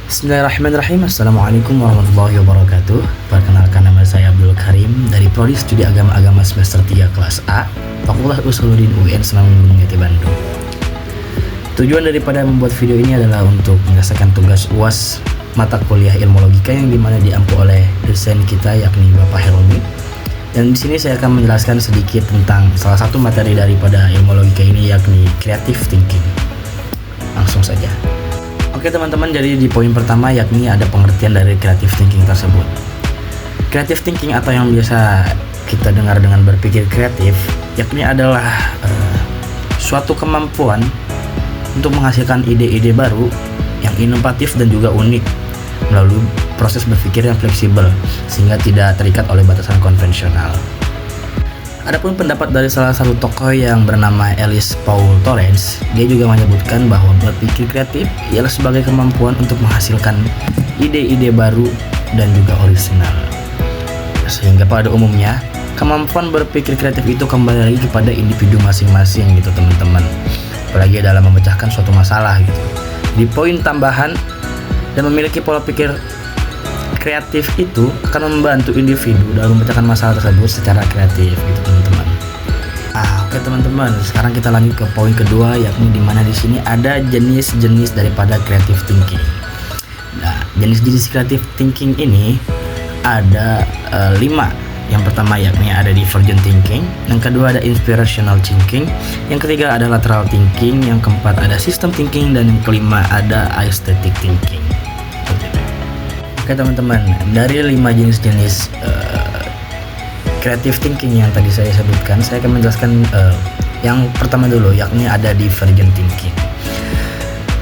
Bismillahirrahmanirrahim. Assalamualaikum warahmatullahi wabarakatuh. Perkenalkan, nama saya Abdul Karim dari Prodi Studi Agama semester 3 kelas A, Fakultas Usuluddin UIN Senanggung Gunung Jati Bandung. Tujuan daripada membuat video ini adalah untuk menyelesaikan tugas UAS mata kuliah ilmu logika yang dimana diampu oleh dosen kita yakni Bapak Helmi. Dan di sini saya akan menjelaskan sedikit tentang salah satu materi daripada ilmu logika ini yakni creative thinking. Langsung saja. Oke teman-teman, jadi di poin pertama yakni ada pengertian dari creative thinking tersebut. Creative thinking atau yang biasa kita dengar dengan berpikir kreatif yakni adalah suatu kemampuan untuk menghasilkan ide-ide baru yang inovatif dan juga unik melalui proses berpikir yang fleksibel sehingga tidak terikat oleh batasan konvensional. Adapun pendapat dari salah satu tokoh yang bernama Ellis Paul Torrance, dia juga menyebutkan bahwa berpikir kreatif ialah sebagai kemampuan untuk menghasilkan ide-ide baru dan juga orisinal. Sehingga pada umumnya, kemampuan berpikir kreatif itu kembali lagi kepada individu masing-masing gitu teman-teman. Apalagi dalam memecahkan suatu masalah gitu. Di poin tambahan, dan memiliki pola pikir kreatif itu akan membantu individu dalam memecahkan masalah tersebut secara kreatif gitu teman-teman. Oke teman-teman, sekarang kita lanjut ke poin kedua yakni di mana di sini ada jenis-jenis daripada creative thinking. Nah, jenis-jenis creative thinking ini ada 5. Yang pertama yakni ada divergent thinking, yang kedua ada inspirational thinking, yang ketiga ada lateral thinking, yang keempat ada system thinking, dan yang kelima ada aesthetic thinking. Oke teman-teman, dari 5 jenis-jenis creative thinking yang tadi saya sebutkan, saya akan menjelaskan yang pertama dulu, yakni ada divergent thinking.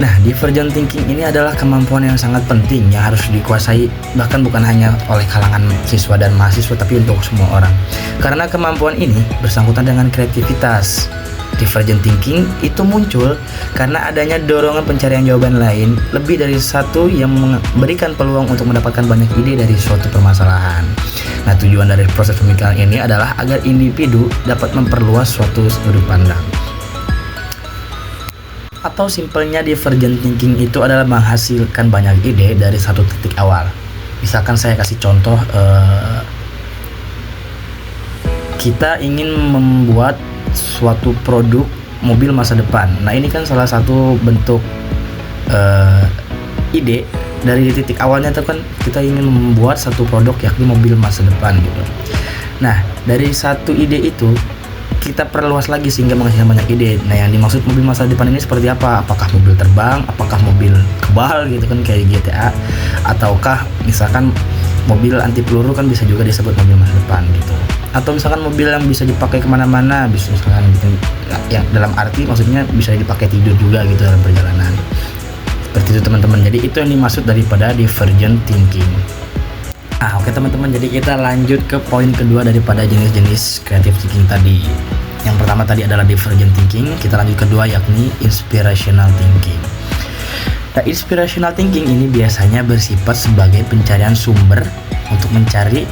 Nah, divergent thinking ini adalah kemampuan yang sangat penting yang harus dikuasai bahkan bukan hanya oleh kalangan siswa dan mahasiswa tapi untuk semua orang. Karena kemampuan ini bersangkutan dengan kreativitas. Divergent thinking itu muncul karena adanya dorongan pencarian jawaban lain lebih dari satu yang memberikan peluang untuk mendapatkan banyak ide dari suatu permasalahan. Nah, tujuan dari proses pemikiran ini adalah agar individu dapat memperluas suatu sudut pandang. Atau simpelnya divergent thinking itu adalah menghasilkan banyak ide dari satu titik awal. Misalkan saya kasih contoh, kita ingin membuat suatu produk mobil masa depan. Nah, ini kan salah satu bentuk ide dari titik awalnya itu kan kita ingin membuat satu produk yakni mobil masa depan gitu. Nah, dari satu ide itu kita perluas lagi sehingga menghasilkan banyak ide. Nah, yang dimaksud mobil masa depan ini seperti apa? Apakah mobil terbang? Apakah mobil kebal gitu kan kayak GTA? Ataukah misalkan mobil anti peluru kan bisa juga disebut mobil masa depan gitu. Atau misalkan mobil yang bisa dipakai kemana-mana, bisa misalkan gitu, yang dalam arti maksudnya bisa dipakai tidur juga gitu dalam perjalanan. Seperti itu teman-teman. Jadi itu yang dimaksud daripada divergent thinking. Oke teman-teman, jadi kita lanjut ke poin kedua daripada jenis-jenis creative thinking tadi. Yang pertama tadi adalah divergent thinking, kita lanjut kedua yakni inspirational thinking. Nah, inspirational thinking ini biasanya bersifat sebagai pencarian sumber untuk mencari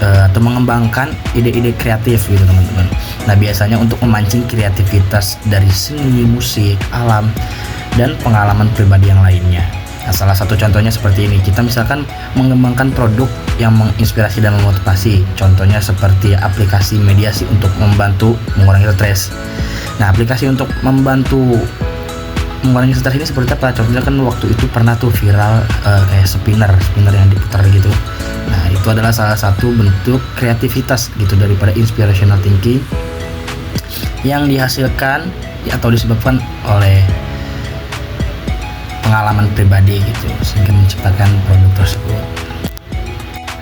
atau mengembangkan ide-ide kreatif gitu teman-teman. Nah, biasanya untuk memancing kreativitas dari seni, musik, alam, dan pengalaman pribadi yang lainnya. Nah, salah satu contohnya seperti ini, kita misalkan mengembangkan produk yang menginspirasi dan memotivasi. Contohnya seperti aplikasi mediasi untuk membantu mengurangi stres. Nah, aplikasi untuk membantu mengurangi stres ini seperti apa? Contohnya kan waktu itu pernah tuh viral kayak spinner yang diputar gitu. Nah, itu adalah salah satu bentuk kreativitas gitu daripada inspirational thinking yang dihasilkan atau disebabkan oleh pengalaman pribadi gitu sehingga menciptakan produk tersebut.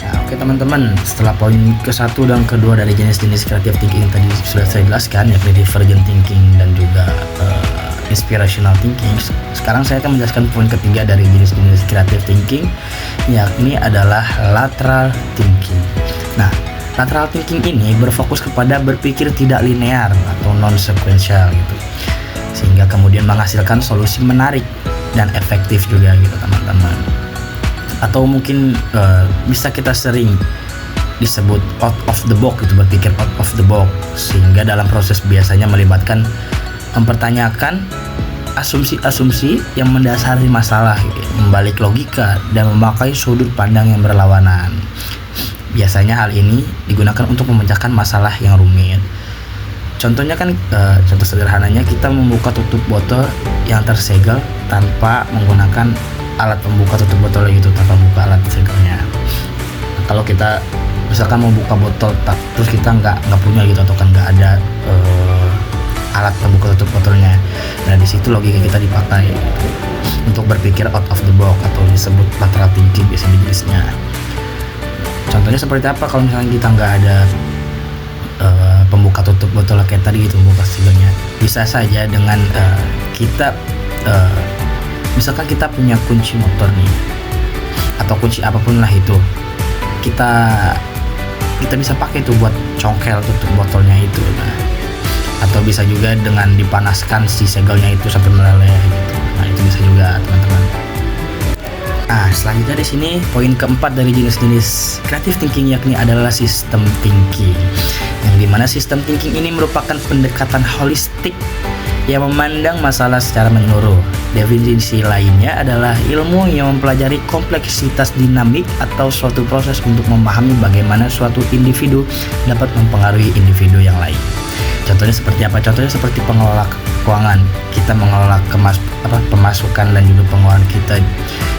Nah, oke teman-teman, setelah poin ke-1 dan kedua dari jenis-jenis creative thinking yang tadi sudah saya jelaskan yakni divergent thinking dan juga inspirational thinking. Sekarang saya akan menjelaskan poin ketiga dari jenis-jenis creative thinking yakni adalah lateral thinking. Nah, lateral thinking ini berfokus kepada berpikir tidak linear atau non-sequential gitu. Sehingga kemudian menghasilkan solusi menarik dan efektif juga gitu teman-teman. Atau mungkin bisa kita sering disebut out of the box gitu, berpikir out of the box, sehingga dalam proses biasanya melibatkan mempertanyakan asumsi-asumsi yang mendasari masalah, membalik logika dan memakai sudut pandang yang berlawanan. Biasanya hal ini digunakan untuk memecahkan masalah yang rumit. Contohnya kan, contoh sederhananya kita membuka tutup botol yang tersegel tanpa menggunakan alat pembuka tutup botol itu, tanpa buka alat segelnya. Nah, kalau kita misalkan mau buka botol terus kita nggak punya gitu, atau kan nggak ada alat pembuka tutup botolnya, nah di situ logika kita dipakai gitu, untuk berpikir out of the box atau disebut lateral thinking biasa jenisnya. Contohnya seperti apa kalau misalnya kita nggak ada pembuka tutup botol kayak tadi gitu, pembuka segelnya. Bisa saja dengan kita misalkan kita punya kunci motor nih, atau kunci apapun lah itu, kita bisa pakai itu buat congkel tutup botolnya itu. Nah, atau bisa juga dengan dipanaskan si segelnya itu sampai meleleh gitu. Nah, itu bisa juga teman-teman. Nah, selanjutnya di sini poin keempat dari jenis-jenis creative thinking yakni adalah system thinking. Yang dimana system thinking ini merupakan pendekatan holistik yang memandang masalah secara menyeluruh. Definisi lainnya adalah ilmu yang mempelajari kompleksitas dinamik atau suatu proses untuk memahami bagaimana suatu individu dapat mempengaruhi individu yang lain. Contohnya seperti apa? Contohnya seperti pengelola keuangan. Kita mengelola pemasukan dan juga pengeluaran kita,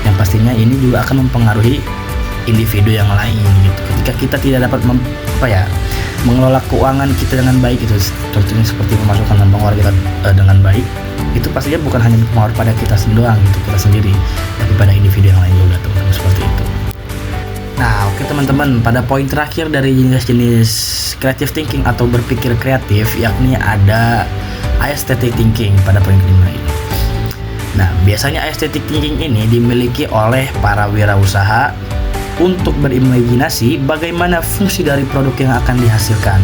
yang pastinya ini juga akan mempengaruhi individu yang lain gitu. Ketika kita tidak dapat mengelola keuangan kita dengan baik itu, contohnya seperti pemasukan dan pengeluaran kita dengan baik, itu pastinya bukan hanya mempengaruhi pada kita doang gitu, kita sendiri, tapi pada individu yang lain juga, teman-teman, seperti itu. Nah, oke teman-teman, pada poin terakhir dari jenis-jenis creative thinking atau berpikir kreatif yakni ada aesthetic thinking pada poin kelima ini. Nah, biasanya aesthetic thinking ini dimiliki oleh para wirausaha untuk berimajinasi bagaimana fungsi dari produk yang akan dihasilkan.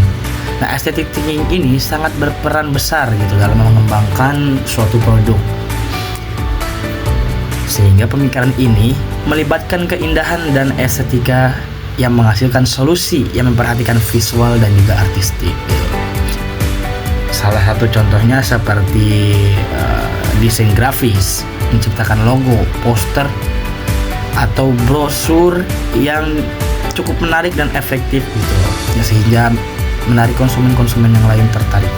Nah, aesthetic thinking ini sangat berperan besar gitu dalam mengembangkan suatu produk. Sehingga pemikiran ini melibatkan keindahan dan estetika yang menghasilkan solusi yang memperhatikan visual dan juga artistik gitu. Salah satu contohnya seperti desain grafis, menciptakan logo, poster, atau brosur yang cukup menarik dan efektif gitu, ya, sehingga menarik konsumen-konsumen yang lain tertarik.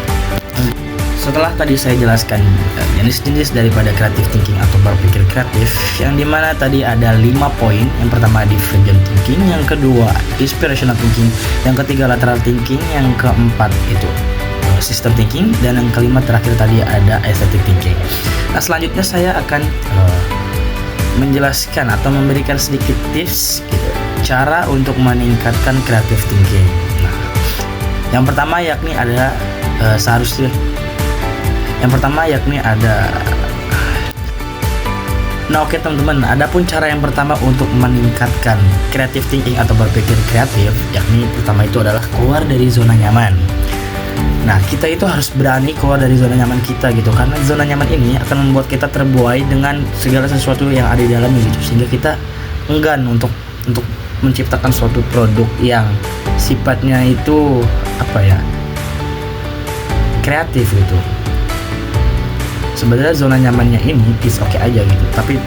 Setelah tadi saya jelaskan jenis-jenis daripada creative thinking atau berpikir kreatif, yang dimana tadi ada 5 poin. Yang pertama divergent thinking, yang kedua inspirational thinking, yang ketiga lateral thinking, yang keempat itu system thinking, dan yang kelima terakhir tadi ada aesthetic thinking. Nah, selanjutnya saya akan menjelaskan atau memberikan sedikit tips gitu, cara untuk meningkatkan creative thinking. Nah, yang pertama yakni ada Nah, oke teman-teman, adapun cara yang pertama untuk meningkatkan creative thinking atau berpikir kreatif, yakni pertama itu adalah keluar dari zona nyaman. Nah, kita itu harus berani keluar dari zona nyaman kita gitu, karena zona nyaman ini akan membuat kita terbuai dengan segala sesuatu yang ada di dalamnya gitu, sehingga kita enggan untuk menciptakan suatu produk yang sifatnya itu kreatif gitu. Sebenarnya zona nyamannya ini is oke aja gitu, tapi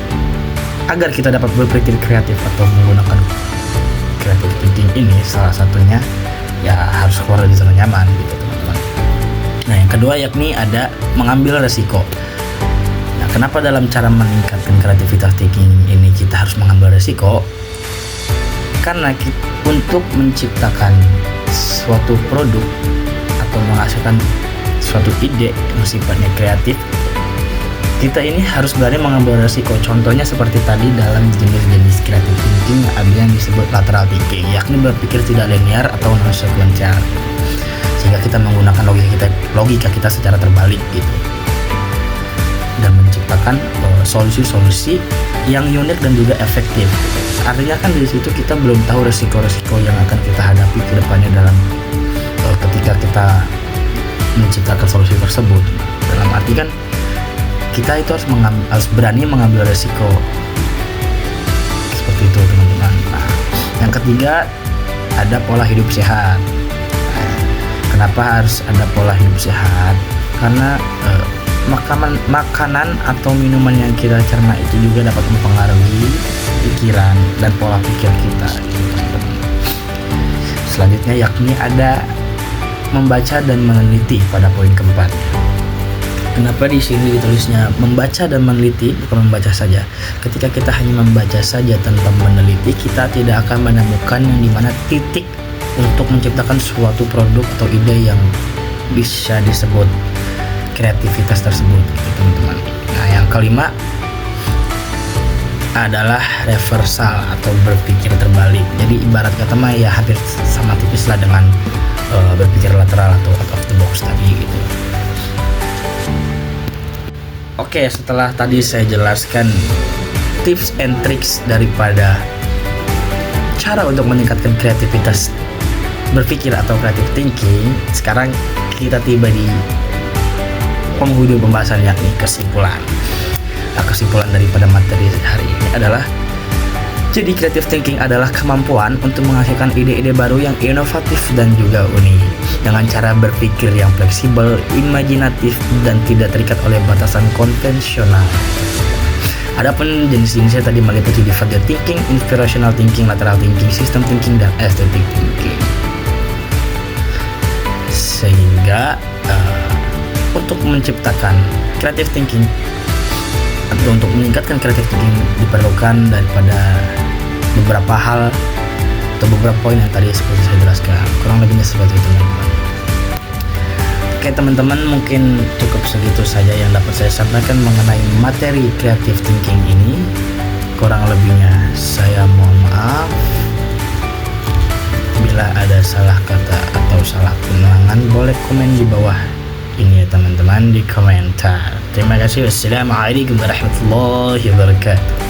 agar kita dapat berpikir kreatif atau menggunakan creative thinking ini, salah satunya ya harus keluar dari zona nyaman gitu, teman-teman. Nah, yang kedua yakni ada mengambil resiko. Nah, kenapa dalam cara meningkatkan kreativitas thinking ini kita harus mengambil resiko? Karena untuk menciptakan suatu produk atau menghasilkan suatu ide yang sifatnya kreatif, kita ini harus berani mengambil resiko. Contohnya seperti tadi dalam jenis-jenis creative thinking ada yang disebut lateral thinking, yakni berpikir tidak linear atau non sekuensial, sehingga kita menggunakan logika kita secara terbalik gitu, dan menciptakan solusi-solusi yang unik dan juga efektif. Artinya kan di situ kita belum tahu resiko-resiko yang akan kita hadapi ke depannya dalam ketika kita menciptakan solusi tersebut. Dalam arti kan kita itu harus berani mengambil resiko, seperti itu, teman-teman. Nah, yang ketiga ada pola hidup sehat. Nah, kenapa harus ada pola hidup sehat? Karena makanan atau minuman yang kita cerna itu juga dapat mempengaruhi pikiran dan pola pikir kita gitu, teman-teman. Selanjutnya yakni ada membaca dan meneliti pada poin keempat. Kenapa di sini ditulisnya membaca dan meneliti, bukan membaca saja? Ketika kita hanya membaca saja tanpa meneliti, kita tidak akan menemukan yang dimana titik untuk menciptakan suatu produk atau ide yang bisa disebut kreativitas tersebut gitu, teman-teman. Nah, yang kelima adalah reversal atau berpikir terbalik. Jadi ibarat kata mah ya hampir sama tipis lah dengan berpikir lateral atau out of the box tadi gitu. Oke, setelah tadi saya jelaskan tips and tricks daripada cara untuk meningkatkan kreativitas berpikir atau creative thinking, sekarang kita tiba di penghujung pembahasan yakni kesimpulan. Nah, kesimpulan daripada materi hari ini adalah jadi creative thinking adalah kemampuan untuk menghasilkan ide-ide baru yang inovatif dan juga unik dengan cara berpikir yang fleksibel, imajinatif, dan tidak terikat oleh batasan konvensional. Adapun jenis-jenisnya tadi meliputi divergent thinking, inspirational thinking, lateral thinking, system thinking, dan aesthetic thinking. Sehingga untuk menciptakan creative thinking atau untuk meningkatkan creative thinking diperlukan daripada beberapa hal atau beberapa poin yang tadi seperti saya jelaskan. Kurang lebihnya seperti itu, teman-teman. Oke, teman-teman, mungkin cukup segitu saja yang dapat saya sampaikan mengenai materi creative thinking ini. Kurang lebihnya saya mohon maaf bila ada salah kata atau salah penulangan. Boleh komen di bawah ini ya, teman-teman, di komentar. Terima kasih. Wassalamualaikum warahmatullahi wabarakatuh.